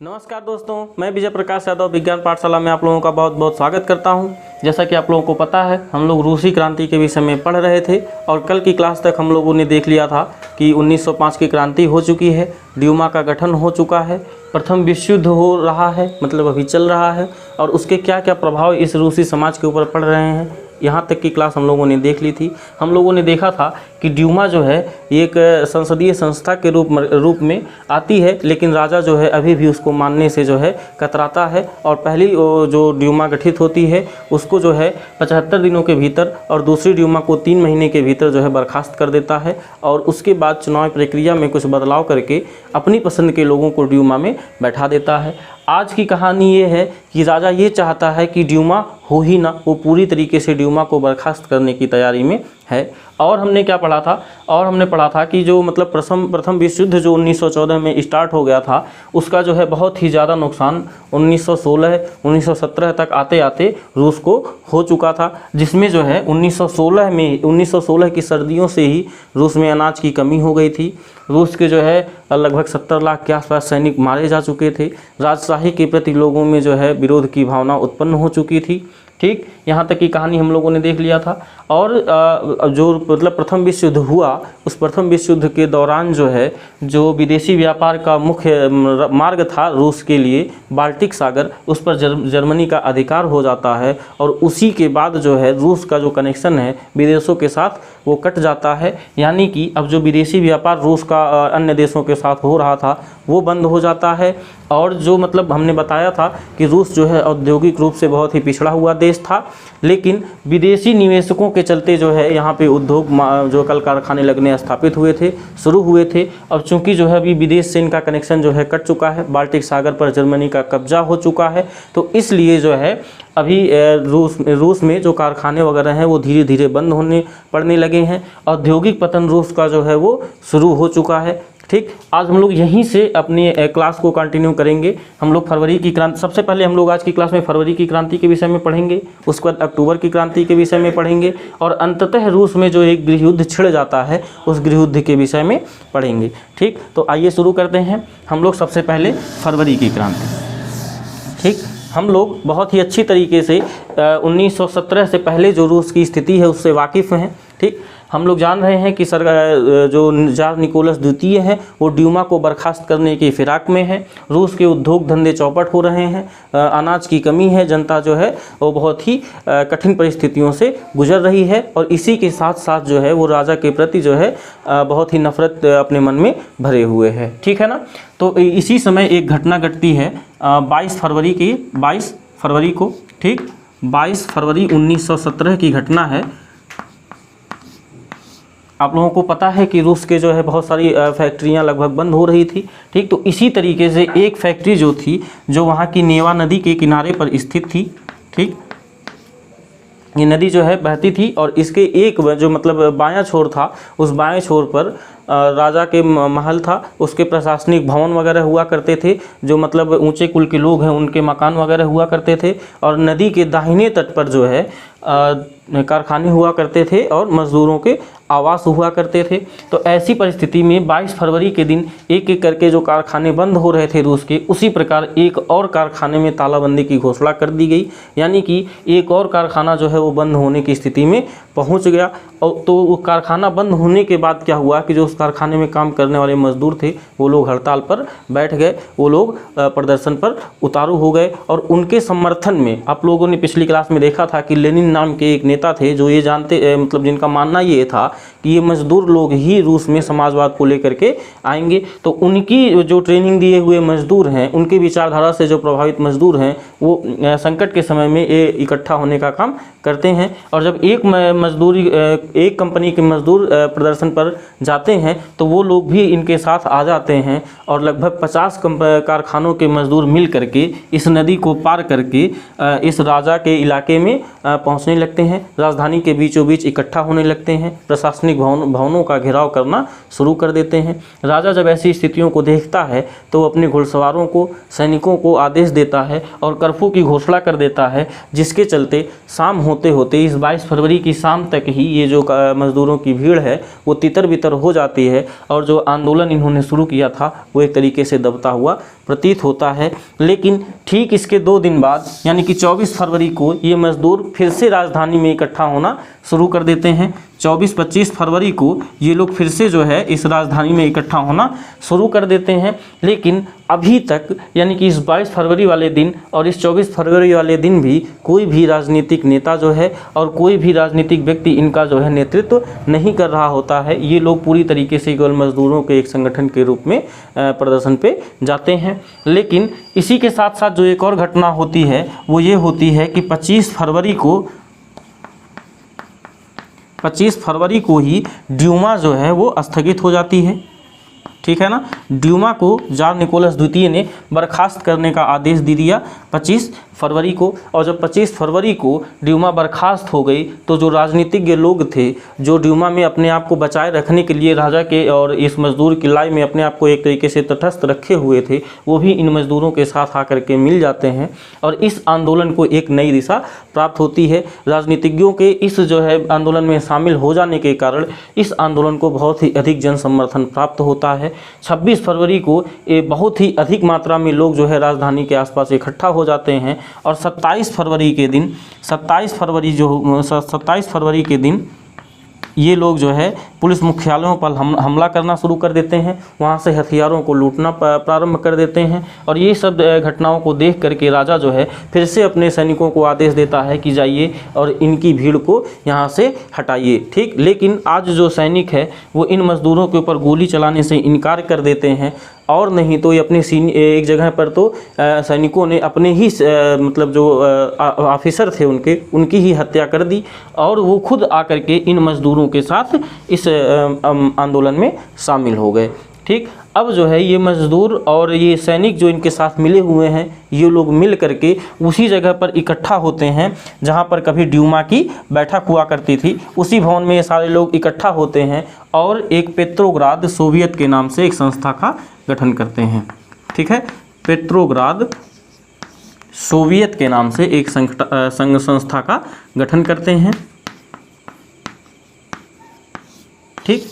नमस्कार दोस्तों, मैं विजय प्रकाश यादव विज्ञान पाठशाला में आप लोगों का बहुत बहुत स्वागत करता हूं। जैसा कि आप लोगों को पता है, हम लोग रूसी क्रांति के विषय में पढ़ रहे थे और कल की क्लास तक हम लोगों ने देख लिया था कि 1905 की क्रांति हो चुकी है, ड्यूमा का गठन हो चुका है, प्रथम विश्व युद्ध हो रहा है, मतलब अभी चल रहा है, और उसके क्या क्या प्रभाव इस रूसी समाज के ऊपर पड़ रहे हैं। यहाँ तक की क्लास हम लोगों ने देख ली थी। हम लोगों ने देखा था कि ड्यूमा जो है एक संसदीय संस्था के रूप में आती है, लेकिन राजा जो है अभी भी उसको मानने से जो है कतराता है और पहली जो ड्यूमा गठित होती है उसको जो है 75 दिनों के भीतर और दूसरी ड्यूमा को 3 महीने के भीतर जो है बर्खास्त कर देता है और उसके बाद चुनाव प्रक्रिया में कुछ बदलाव करके अपनी पसंद के लोगों को ड्यूमा में बैठा देता है। आज की कहानी ये है कि राजा ये चाहता है कि ड्यूमा हो ही ना, वो पूरी तरीके से ड्यूमा को बर्खास्त करने की तैयारी में है। और हमने क्या पढ़ा था, और हमने पढ़ा था कि जो मतलब प्रथम विश्व युद्ध जो 1914 में स्टार्ट हो गया था, उसका जो है बहुत ही ज़्यादा नुकसान 1916-1917 तक आते आते रूस को हो चुका था, जिसमें जो है 1916 की सर्दियों से ही रूस में अनाज की कमी हो गई थी। रूस के जो है लगभग 70 लाख के आसपास सैनिक मारे जा चुके थे। राजशाही के प्रति लोगों में जो है विरोध की भावना उत्पन्न हो चुकी थी। ठीक, यहाँ तक की कहानी हम लोगों ने देख लिया था। और जो मतलब प्रथम विश्व युद्ध हुआ, उस प्रथम विश्व युद्ध के दौरान जो है जो विदेशी व्यापार का मुख्य मार्ग था रूस के लिए, बाल्टिक सागर, उस पर जर्मनी का अधिकार हो जाता है और उसी के बाद जो है रूस का जो कनेक्शन है विदेशों के साथ वो कट जाता है। यानी कि अब जो विदेशी व्यापार रूस का अन्य देशों के साथ हो रहा था वो बंद हो जाता है। और जो मतलब हमने बताया था कि रूस जो है औद्योगिक रूप से बहुत ही पिछड़ा हुआ देश था, लेकिन विदेशी निवेशकों के चलते जो है यहाँ पे उद्योग जो कल कारखाने लगने स्थापित हुए थे, शुरू हुए थे। अब चूंकि जो है अभी विदेश से इनका कनेक्शन जो है कट चुका है, बाल्टिक सागर पर जर्मनी का कब्जा हो चुका है, तो इसलिए जो है अभी रूस में जो कारखाने वगैरह हैं वो धीरे धीरे बंद होने पड़ने लगे हैं। औद्योगिक पतन रूस का जो है वो शुरू हो चुका है। ठीक, आज हम लोग यहीं से अपनी क्लास को कंटिन्यू करेंगे। हम लोग फरवरी की क्रांति, सबसे पहले हम लोग आज की क्लास में फरवरी की क्रांति के विषय में पढ़ेंगे, उसके बाद अक्टूबर की क्रांति के विषय में पढ़ेंगे और अंततः रूस में जो एक गृह युद्ध छिड़ जाता है उस गृह युद्ध के विषय में पढ़ेंगे। ठीक, तो आइए शुरू करते हैं। हम लोग सबसे पहले फरवरी की क्रांति। ठीक, हम लोग बहुत ही अच्छी तरीके से 1917 से पहले जो रूस की स्थिति है उससे वाकिफ़ हैं। ठीक, हम लोग जान रहे हैं कि जो जार निकोलस द्वितीय हैं वो ड्यूमा को बर्खास्त करने की फिराक में है। रूस के उद्योग धंधे चौपट हो रहे हैं, अनाज की कमी है, जनता जो है वो बहुत ही कठिन परिस्थितियों से गुजर रही है और इसी के साथ साथ जो है वो राजा के प्रति जो है बहुत ही नफरत अपने मन में भरे हुए है। ठीक है ना। तो इसी समय एक घटना घटती है 22 फरवरी को। ठीक, 22 फरवरी 1917 की घटना है। आप लोगों को पता है कि रूस के जो है बहुत सारी फैक्ट्रियां लगभग बंद हो रही थी। ठीक, तो इसी तरीके से एक फैक्ट्री जो थी जो वहाँ की नेवा नदी के किनारे पर स्थित थी। ठीक, ये नदी जो है बहती थी और इसके एक जो मतलब बायां छोर था, उस बाएं छोर पर राजा के महल था, उसके प्रशासनिक भवन वगैरह हुआ करते थे, जो मतलब ऊंचे कुल के लोग हैं उनके मकान वगैरह हुआ करते थे, और नदी के दाहिने तट पर जो है कारखाने हुआ करते थे और मजदूरों के आवास हुआ करते थे। तो ऐसी परिस्थिति में 22 फरवरी के दिन एक एक करके जो कारखाने बंद हो रहे थे रूस के, उसी प्रकार एक और कारखाने में तालाबंदी की घोषणा कर दी गई। यानी कि एक और कारखाना जो है वो बंद होने की स्थिति में पहुंच गया। और तो वो कारखाना बंद होने के बाद क्या हुआ कि जो उस कारखाने में काम करने वाले मजदूर थे वो लोग हड़ताल पर बैठ गए, वो लोग प्रदर्शन पर उतारू हो गए। और उनके समर्थन में आप लोगों ने पिछली क्लास में देखा था कि लेनिन नाम के एक नेता थे जो ये जानते मतलब जिनका मानना ये था कि ये मजदूर लोग ही रूस में समाजवाद को लेकर के आएंगे। तो उनकी जो ट्रेनिंग दिए हुए मजदूर हैं, उनकी विचारधारा से जो प्रभावित मजदूर हैं, वो संकट के समय में ये इकट्ठा होने का काम करते हैं। और जब एक कंपनी के मजदूर प्रदर्शन पर जाते हैं तो वो लोग भी इनके साथ आ जाते हैं और लगभग 50 कारखानों के मजदूर मिल करके इस नदी को पार करके इस राजा के इलाके में पहुंचने लगते हैं, राजधानी के बीचों बीच इकट्ठा होने लगते हैं, प्रशासनिक भवनों का घेराव करना शुरू कर देते हैं। राजा जब ऐसी स्थितियों को देखता है तो अपने घुड़सवारों को, सैनिकों को आदेश देता है और कर्फ्यू की घोषणा कर देता है, जिसके चलते शाम होते होते इस 22 फरवरी की शाम तक ही ये जो मज़दूरों की भीड़ है वो तितर बितर हो जाती है और जो आंदोलन इन्होंने शुरू किया था वो एक तरीके से दबता हुआ प्रतीत होता है। लेकिन ठीक इसके 2 दिन बाद यानी कि 24 फरवरी को ये मज़दूर फिर से राजधानी में इकट्ठा होना शुरू कर देते हैं। 24-25 फरवरी को ये लोग फिर से जो है इस राजधानी में इकट्ठा होना शुरू कर देते हैं। लेकिन अभी तक यानी कि इस 22 फरवरी वाले दिन और इस 24 फरवरी वाले दिन भी कोई भी राजनीतिक नेता जो है और कोई भी राजनीतिक व्यक्ति इनका जो है नेतृत्व नहीं कर रहा होता है। ये लोग पूरी तरीके से केवल मजदूरों के एक संगठन के रूप में प्रदर्शन पे जाते हैं। लेकिन इसी के साथ साथ जो एक और घटना होती है वो ये होती है कि 25 फरवरी को ही ड्यूमा जो है वो स्थगित हो जाती है। ठीक है ना। ड्यूमा को जार निकोलस द्वितीय ने बर्खास्त करने का आदेश दे दिया 25 फरवरी को। और जब 25 फरवरी को ड्यूमा बर्खास्त हो गई तो जो राजनीतिज्ञ लोग थे जो ड्यूमा में अपने आप को बचाए रखने के लिए राजा के और इस मजदूर की लड़ाई में अपने आप को एक तरीके से तटस्थ रखे हुए थे वो भी इन मजदूरों के साथ आकर के मिल जाते हैं और इस आंदोलन को एक नई दिशा प्राप्त होती है। राजनीतिज्ञों के इस जो है आंदोलन में शामिल हो जाने के कारण इस आंदोलन को बहुत ही अधिक जन समर्थन प्राप्त होता है। 26 फरवरी को बहुत ही अधिक मात्रा में लोग जो है राजधानी के आसपास इकट्ठा हो जाते हैं और 27 फरवरी के दिन ये लोग जो है पुलिस मुख्यालयों पर हमला करना शुरू कर देते हैं, वहाँ से हथियारों को लूटना प्रारंभ कर देते हैं। और ये सब घटनाओं को देख करके राजा जो है फिर से अपने सैनिकों को आदेश देता है कि जाइए और इनकी भीड़ को यहाँ से हटाइए। ठीक, लेकिन आज जो सैनिक है वो इन मजदूरों के ऊपर गोली चलाने से इनकार कर देते हैं और नहीं तो ये अपने एक जगह पर तो सैनिकों ने अपने ही मतलब जो ऑफिसर थे उनकी ही हत्या कर दी और वो खुद आकर के इन मजदूरों के साथ इस आंदोलन में शामिल हो गए। ठीक, अब जो है ये मजदूर और ये सैनिक जो इनके साथ मिले हुए हैं ये लोग मिल करके उसी जगह पर इकट्ठा होते हैं जहां पर कभी ड्यूमा की बैठक हुआ करती थी। उसी भवन में ये सारे लोग इकट्ठा होते हैं और एक पेट्रोग्राद सोवियत के नाम से एक संस्था का गठन करते हैं। ठीक है, पेट्रोग्राद सोवियत के नाम से एक संघ संस्था का गठन करते हैं। ठीक,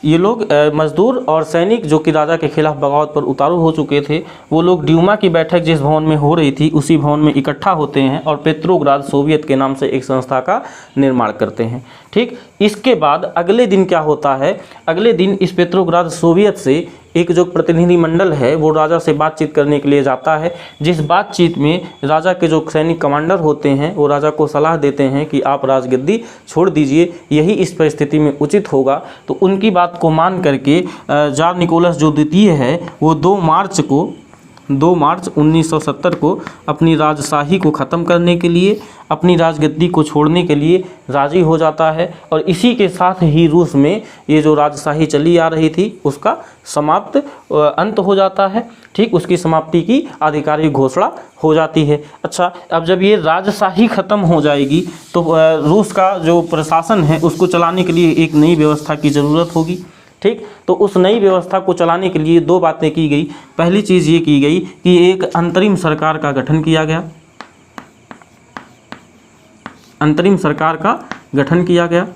ये लोग मजदूर और सैनिक जो कि राजा के खिलाफ बगावत पर उतारू हो चुके थे वो लोग ड्यूमा की बैठक जिस भवन में हो रही थी उसी भवन में इकट्ठा होते हैं और पेट्रोग्राद सोवियत के नाम से एक संस्था का निर्माण करते हैं। ठीक, इसके बाद अगले दिन क्या होता है, अगले दिन इस पेट्रोग्राद सोवियत से एक जो प्रतिनिधिमंडल है वो राजा से बातचीत करने के लिए जाता है। जिस बातचीत में राजा के जो सैनिक कमांडर होते हैं वो राजा को सलाह देते हैं कि आप राजगद्दी छोड़ दीजिए, यही इस परिस्थिति में उचित होगा। तो उनकी बात को मान करके जार निकोलस जो द्वितीय है वो 2 मार्च 1970 को अपनी राजशाही को ख़त्म करने के लिए, अपनी राजगद्दी को छोड़ने के लिए राज़ी हो जाता है और इसी के साथ ही रूस में ये जो राजशाही चली आ रही थी उसका अंत हो जाता है। ठीक, उसकी समाप्ति की आधिकारिक घोषणा हो जाती है। अच्छा, अब जब ये राजशाही ख़त्म हो जाएगी तो रूस का जो प्रशासन है उसको चलाने के लिए एक नई व्यवस्था की ज़रूरत होगी। ठीक, तो उस नई व्यवस्था को चलाने के लिए 2 बातें की गई। पहली चीज़ ये की गई कि एक अंतरिम सरकार का गठन किया गया। अंतरिम सरकार का गठन किया गया।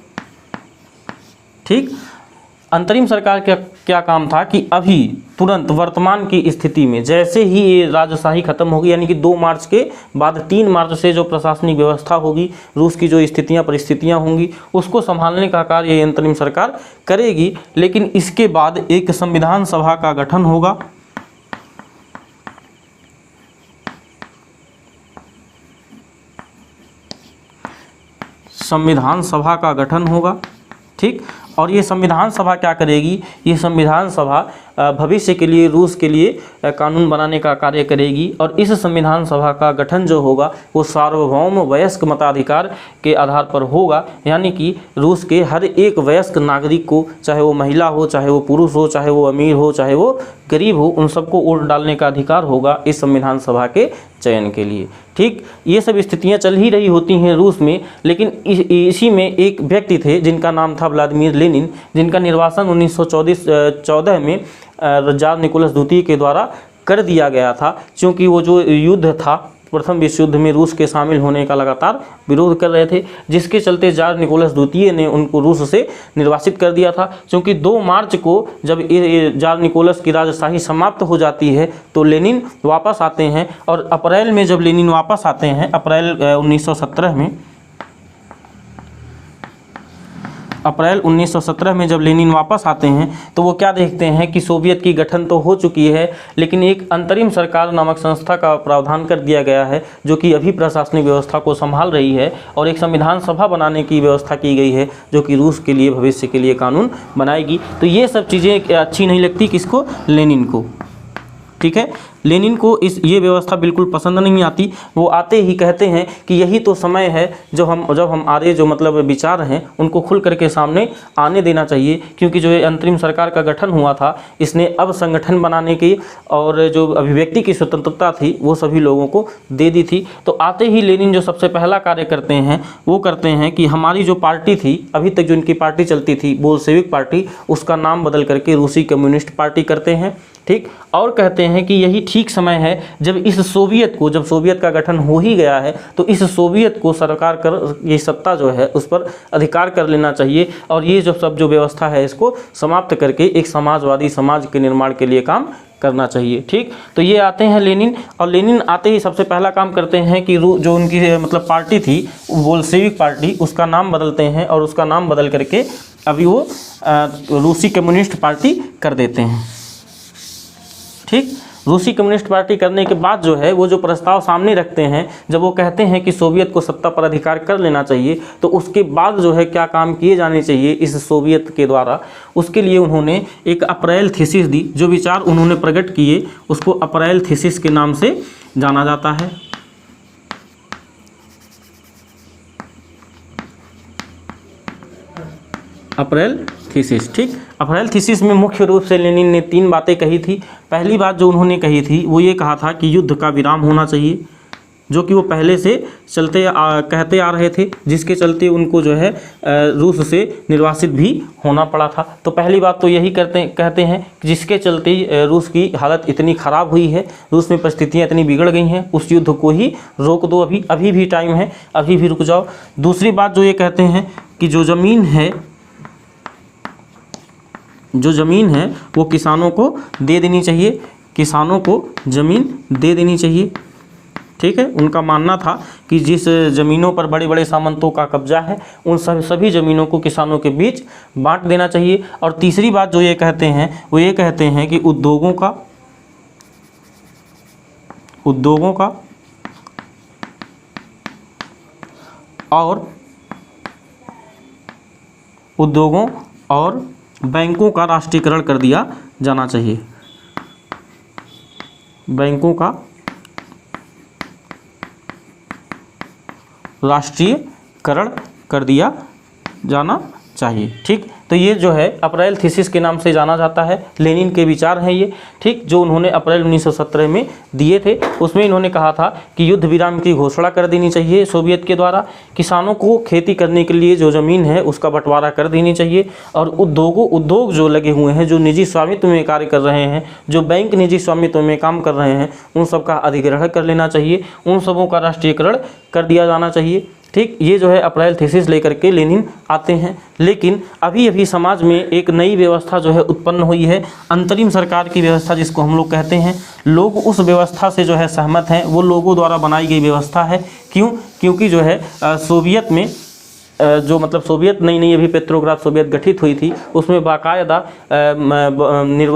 ठीक, अंतरिम सरकार का क्या काम था कि अभी तुरंत वर्तमान की स्थिति में जैसे ही ये राजशाही खत्म होगी यानी कि 2 मार्च के बाद 3 मार्च से जो प्रशासनिक व्यवस्था होगी, रूस की जो परिस्थितियां होंगी उसको संभालने का कार्य ये अंतरिम सरकार करेगी। लेकिन इसके बाद एक संविधान सभा का गठन होगा। संविधान सभा का गठन होगा। ठीक, और ये संविधान सभा क्या करेगी, ये संविधान सभा भविष्य के लिए रूस के लिए कानून बनाने का कार्य करेगी और इस संविधान सभा का गठन जो होगा वो सार्वभौम वयस्क मताधिकार के आधार पर होगा। यानी कि रूस के हर एक वयस्क नागरिक को, चाहे वो महिला हो, चाहे वो पुरुष हो, चाहे वो अमीर हो, चाहे वो गरीब हो, उन सबको वोट डालने का अधिकार होगा इस संविधान सभा के चयन के लिए। ठीक, ये सब स्थितियां चल ही रही होती हैं रूस में। लेकिन इसी में एक व्यक्ति थे जिनका नाम था व्लादिमीर लेनिन, जिनका निर्वासन 1914 में जार निकोलस द्वितीय के द्वारा कर दिया गया था। क्योंकि वो जो युद्ध था प्रथम विश्व युद्ध में रूस के शामिल होने का लगातार विरोध कर रहे थे, जिसके चलते जार निकोलस द्वितीय ने उनको रूस से निर्वासित कर दिया था। क्योंकि 2 मार्च को जब जार निकोलस की राजशाही समाप्त हो जाती है तो लेनिन वापस आते हैं, और अप्रैल में जब लेनिन वापस आते हैं, अप्रैल 1917 में जब लेनिन वापस आते हैं तो वो क्या देखते हैं कि सोवियत की गठन तो हो चुकी है, लेकिन एक अंतरिम सरकार नामक संस्था का प्रावधान कर दिया गया है जो कि अभी प्रशासनिक व्यवस्था को संभाल रही है, और एक संविधान सभा बनाने की व्यवस्था की गई है जो कि रूस के लिए भविष्य के लिए कानून बनाएगी। तो ये सब चीज़ें अच्छी नहीं लगती किसको? लेनिन को। ठीक है, लेनिन को ये व्यवस्था बिल्कुल पसंद नहीं आती। वो आते ही कहते हैं कि यही तो समय है जब हमारे जो मतलब विचार हैं उनको खुल करके सामने आने देना चाहिए, क्योंकि जो अंतरिम सरकार का गठन हुआ था इसने अब संगठन बनाने की और जो अभिव्यक्ति की स्वतंत्रता थी वो सभी लोगों को दे दी थी। तो आते ही लेनिन जो सबसे पहला कार्य करते हैं वो करते हैं कि हमारी जो पार्टी थी, अभी तक जो इनकी पार्टी चलती थी बोल्शेविक पार्टी, उसका नाम बदल करके रूसी कम्युनिस्ट पार्टी करते हैं। ठीक, और कहते हैं कि यही ठीक समय है जब जब सोवियत का गठन हो ही गया है तो इस सोवियत को सरकार कर ये सत्ता जो है उस पर अधिकार कर लेना चाहिए, और ये जो व्यवस्था है इसको समाप्त करके एक समाजवादी समाज के निर्माण के लिए काम करना चाहिए। ठीक, तो ये आते हैं लेनिन, और लेनिन आते ही सबसे पहला काम करते हैं कि जो उनकी मतलब पार्टी थी बोल्शेविक पार्टी, उसका नाम बदलते हैं, और उसका नाम बदल करके अभी वो रूसी कम्युनिस्ट पार्टी कर देते हैं। ठीक, रूसी कम्युनिस्ट पार्टी करने के बाद जो है वो जो प्रस्ताव सामने रखते हैं, जब वो कहते हैं कि सोवियत को सत्ता पर अधिकार कर लेना चाहिए, तो उसके बाद जो है क्या काम किए जाने चाहिए इस सोवियत के द्वारा, उसके लिए उन्होंने एक अप्रैल थीसिस दी। जो विचार उन्होंने प्रकट किए उसको अप्रैल थीसिस के नाम से जाना जाता है। April thesis. ठीक, अप्रैल थीसिस में मुख्य रूप से लेनिन ने 3 बातें कही थी। पहली बात जो उन्होंने कही थी वो ये कहा था कि युद्ध का विराम होना चाहिए, जो कि वो पहले से कहते आ रहे थे, जिसके चलते उनको जो है रूस से निर्वासित भी होना पड़ा था। तो पहली बात तो यही कहते हैं कि जिसके चलते रूस की हालत इतनी ख़राब हुई है, रूस में परिस्थितियाँ इतनी बिगड़ गई हैं, उस युद्ध को ही रोक दो, अभी भी टाइम है, अभी भी रुक जाओ। दूसरी बात जो ये कहते हैं कि जो ज़मीन है वो किसानों को दे देनी चाहिए, किसानों को ज़मीन दे देनी चाहिए। ठीक है, उनका मानना था कि जिस ज़मीनों पर बड़े बड़े सामंतों का कब्जा है उन सभी ज़मीनों को किसानों के बीच बांट देना चाहिए। और तीसरी बात जो ये कहते हैं वो ये कहते हैं कि उद्योगों और बैंकों का राष्ट्रीयकरण कर दिया जाना चाहिए। बैंकों का राष्ट्रीयकरण कर दिया जाना चाहिए। ठीक, तो ये जो है अप्रैल थीसिस के नाम से जाना जाता है। लेनिन के विचार हैं ये। ठीक, जो उन्होंने अप्रैल 1917 में दिए थे, उसमें इन्होंने कहा था कि युद्ध विराम की घोषणा कर देनी चाहिए सोवियत के द्वारा, किसानों को खेती करने के लिए जो ज़मीन है उसका बंटवारा कर देनी चाहिए, और उद्योग जो लगे हुए हैं, जो निजी स्वामित्व में कार्य कर रहे हैं, जो बैंक निजी स्वामित्व में काम कर रहे हैं, उन सब का अधिग्रहण कर लेना चाहिए, उन सबों का राष्ट्रीयकरण कर दिया जाना चाहिए। ठीक, ये जो है अप्रैल थीसिस लेकर के लेनिन आते हैं। लेकिन अभी समाज में एक नई व्यवस्था जो है उत्पन्न हुई है, अंतरिम सरकार की व्यवस्था जिसको हम लोग कहते हैं। लोग उस व्यवस्था से जो है सहमत हैं, वो लोगों द्वारा बनाई गई व्यवस्था है। क्योंकि जो है सोवियत में जो मतलब सोवियत नई अभी पेट्रोग्राद सोवियत गठित हुई थी, उसमें बाकायदा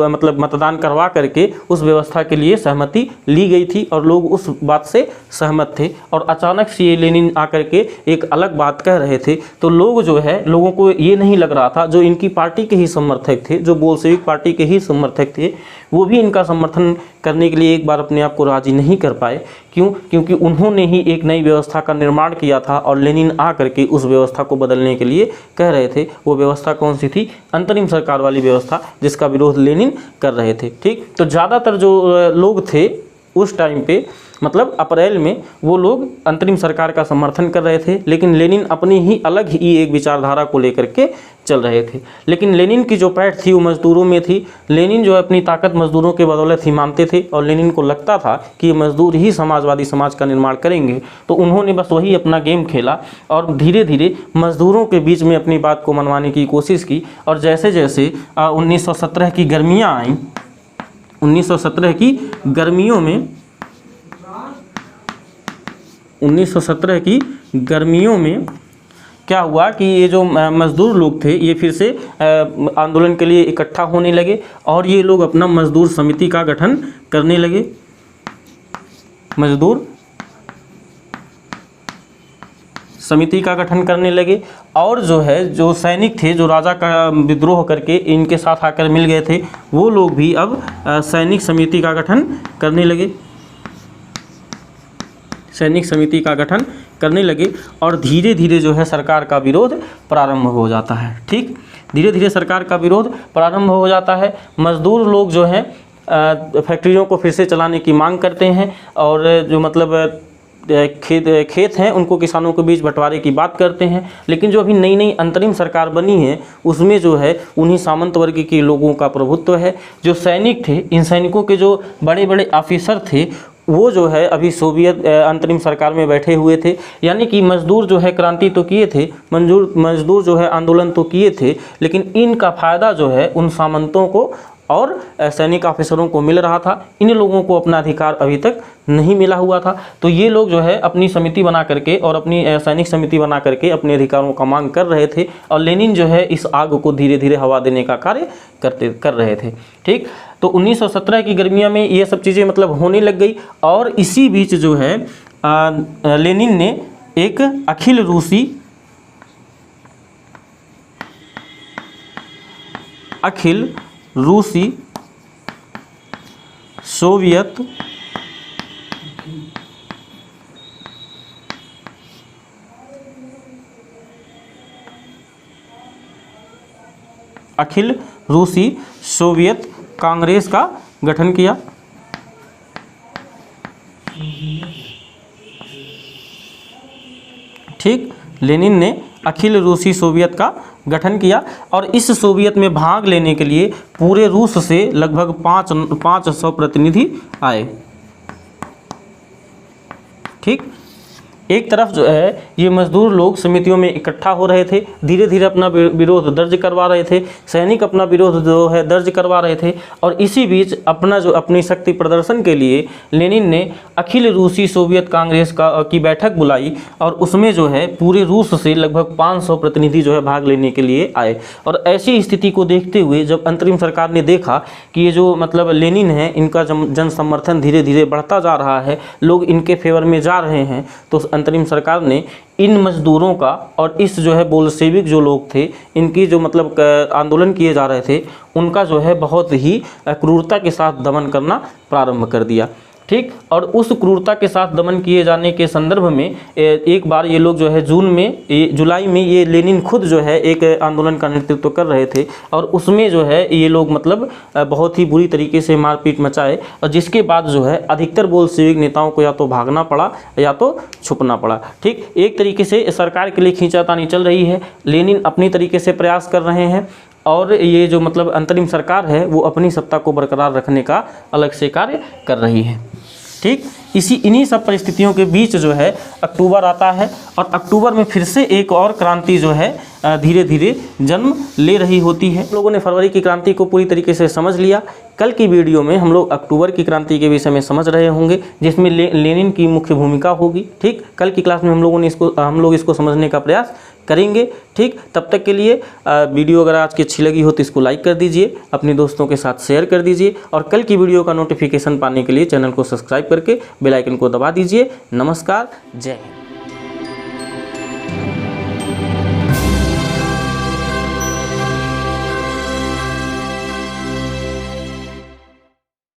मतलब मतदान करवा करके उस व्यवस्था के लिए सहमति ली गई थी, और लोग उस बात से सहमत थे। और अचानक से ये लेनिन आकर के एक अलग बात कह रहे थे, तो लोगों को ये नहीं लग रहा था, जो इनकी पार्टी के ही समर्थक थे, जो बोल्शेविक पार्टी के ही समर्थक थे, वो भी इनका समर्थन करने के लिए एक बार अपने आप को राजी नहीं कर पाए। क्योंकि उन्होंने ही एक नई व्यवस्था का निर्माण किया था, और लेनिन आ करके उस व्यवस्था को बदलने के लिए कह रहे थे। वो व्यवस्था कौन सी थी? अंतरिम सरकार वाली व्यवस्था, जिसका विरोध लेनिन कर रहे थे। ठीक, तो ज़्यादातर जो लोग थे उस टाइम पे, मतलब अप्रैल में, वो लोग अंतरिम सरकार का समर्थन कर रहे थे, लेकिन लेनिन अपनी ही अलग ही एक विचारधारा को लेकर के चल रहे थे। लेकिन लेनिन की जो पैठ थी वो मजदूरों में थी। लेनिन जो अपनी ताकत मजदूरों के बदौलत ही मानते थे और लेनिन को लगता था कि ये मजदूर ही समाजवादी समाज का निर्माण करेंगे। तो उन्होंने बस वही अपना गेम खेला और धीरे धीरे मजदूरों के बीच में अपनी बात को मनवाने की कोशिश की। और जैसे जैसे 1917 की गर्मियाँ आईं, 1917 की गर्मियों में 1917 की गर्मियों में क्या हुआ कि ये जो मज़दूर लोग थे ये फिर से आंदोलन के लिए इकट्ठा होने लगे और ये लोग अपना मज़दूर समिति का गठन करने लगे। मज़दूर समिति का गठन करने लगे और जो सैनिक थे जो राजा का विद्रोह करके इनके साथ आकर मिल गए थे, वो लोग भी अब सैनिक समिति का गठन करने लगे। सैनिक समिति का गठन करने लगे और धीरे धीरे जो है सरकार का विरोध प्रारंभ हो जाता है। ठीक, धीरे धीरे सरकार का विरोध प्रारंभ हो जाता है। मज़दूर लोग जो हैं फैक्ट्रियों को फिर से चलाने की मांग करते हैं और जो मतलब खेत हैं उनको किसानों के बीच बंटवारे की बात करते हैं। लेकिन जो अभी नई नई अंतरिम सरकार बनी है उसमें जो है उन्हीं सामंत वर्ग के लोगों का प्रभुत्व है। जो सैनिक थे, इन सैनिकों के जो बड़े बड़े ऑफिसर थे वो जो है अभी सोवियत अंतरिम सरकार में बैठे हुए थे। यानी कि मजदूर जो है क्रांति तो किए थे, मजदूर जो है आंदोलन तो किए थे, लेकिन इनका फ़ायदा जो है उन सामंतों को और सैनिक ऑफिसरों को मिल रहा था। इन लोगों को अपना अधिकार अभी तक नहीं मिला हुआ था। तो ये लोग जो है अपनी समिति बना करके और अपनी सैनिक समिति बना करके अपने अधिकारों का मांग कर रहे थे और लेनिन जो है इस आग को धीरे धीरे हवा देने का कार्य कर रहे थे। ठीक, तो 1917 की गर्मियों में ये सब चीज़ें मतलब होने लग गई और इसी बीच जो है लेनिन ने एक अखिल रूसी सोवियत अखिल रूसी सोवियत कांग्रेस का गठन किया। ठीक, लेनिन ने अखिल रूसी सोवियत का गठन किया और इस सोवियत में भाग लेने के लिए पूरे रूस से लगभग 500 प्रतिनिधि आए। ठीक, एक तरफ जो है ये मजदूर लोग समितियों में इकट्ठा हो रहे थे, धीरे धीरे अपना विरोध दर्ज करवा रहे थे, सैनिक अपना विरोध जो है दर्ज करवा रहे थे और इसी बीच अपनी शक्ति प्रदर्शन के लिए लेनिन ने अखिल रूसी सोवियत कांग्रेस की बैठक बुलाई और उसमें जो है पूरे रूस से लगभग 500 प्रतिनिधि जो है भाग लेने के लिए आए। और ऐसी स्थिति को देखते हुए जब अंतरिम सरकार ने देखा कि ये जो मतलब लेनिन है इनका जन समर्थन धीरे धीरे बढ़ता जा रहा है, लोग इनके फेवर में जा रहे हैं, तो अंतरिम सरकार ने इन मजदूरों का और इस जो है बोल्शेविक जो लोग थे इनकी जो मतलब आंदोलन किए जा रहे थे उनका जो है बहुत ही क्रूरता के साथ दमन करना प्रारंभ कर दिया। ठीक, और उस क्रूरता के साथ दमन किए जाने के संदर्भ में एक बार ये लोग जो है जुलाई में ये लेनिन खुद जो है एक आंदोलन का नेतृत्व कर रहे थे और उसमें जो है ये लोग मतलब बहुत ही बुरी तरीके से मारपीट मचाए और जिसके बाद जो है अधिकतर बोल्शेविक नेताओं को या तो भागना पड़ा या तो छुपना पड़ा। ठीक, एक तरीके से सरकार के लिए खींचातानी चल रही है, लेनिन अपनी तरीके से प्रयास कर रहे हैं और ये जो मतलब अंतरिम सरकार है वो अपनी सत्ता को बरकरार रखने का अलग से कार्य कर रही है। ठीक, इन्हीं सब परिस्थितियों के बीच जो है अक्टूबर आता है और अक्टूबर में फिर से एक और क्रांति जो है धीरे धीरे जन्म ले रही होती है। लोगों ने फरवरी की क्रांति को पूरी तरीके से समझ लिया। कल की वीडियो में हम लोग अक्टूबर की क्रांति के विषय में समझ रहे होंगे जिसमें लेनिन की मुख्य भूमिका होगी। ठीक, कल की क्लास में हम लोग इसको समझने का प्रयास करेंगे। ठीक, तब तक के लिए वीडियो अगर आज की अच्छी लगी हो तो इसको लाइक कर दीजिए, अपने दोस्तों के साथ शेयर कर दीजिए और कल की वीडियो का नोटिफिकेशन पाने के लिए चैनल को सब्सक्राइब करके बेल आइकन को दबा दीजिए। नमस्कार, जय हिंद।